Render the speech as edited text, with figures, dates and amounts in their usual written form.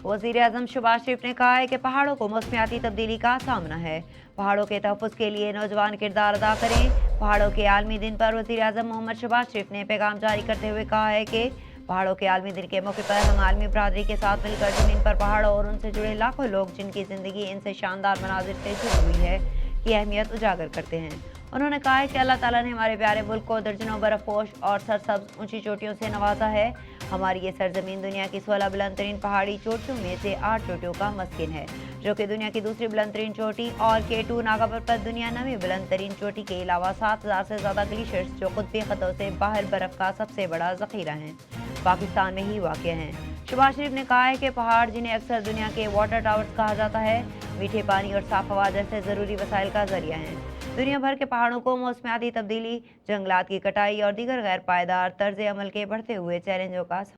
वज़ीर-ए-आज़म शहबाज शरीफ ने कहा है कि पहाड़ों को मौसमियाती तब्दीली का सामना है। पहाड़ों के तहफ़्फ़ुज़ के लिए नौजवान किरदार अदा करें। पहाड़ों के आलमी दिन पर वज़ीर-ए-आज़म मोहम्मद शहबाज शरीफ ने पैगाम जारी करते हुए कहा है कि पहाड़ों के आलमी दिन के मौके पर हम आलमी बरादरी के साथ मिलकर ज़मीन पर पहाड़ों और उनसे जुड़े लाखों लोग जिनकी ज़िंदगी इनसे शानदार मनाजिर से जुड़ी हुई है की अहमियत उजागर करते हैं। उन्होंने कहा है कि अल्लाह ताला ने हमारे प्यारे मुल्क को दर्जनों बर्फपोश और सरसब्ज ऊंची चोटियों से नवाजा है। हमारी ये सरजमीन दुनिया की 16 बुलंद तरीन पहाड़ी चोटियों में से 8 चोटियों का मस्किन है, जो कि दुनिया की दूसरी बुलंद तरीन चोटी, और K2 नागा पर दुनिया 9वीं बुलंद तरीन चोटी के अलावा 7000 से ज़्यादा ग्लेशियर्स जो कुतबी खतों से बाहर बर्फ का सबसे बड़ा ज़ख़ीरा हैं, पाकिस्तान में ही वाक़ हैं। शहबाज शरीफ ने कहा है कि पहाड़, जिन्हें अक्सर दुनिया के वाटर टावर्स कहा जाता है, मीठे पानी और साफ हवा जैसे ज़रूरी वसाइल का ज़रिया हैं। दुनिया भर के पहाड़ों को मौसमियाती तब्दीली, जंगलात की कटाई और दीगर गैर पायदार तर्ज अमल के बढ़ते हुए चैलेंजों का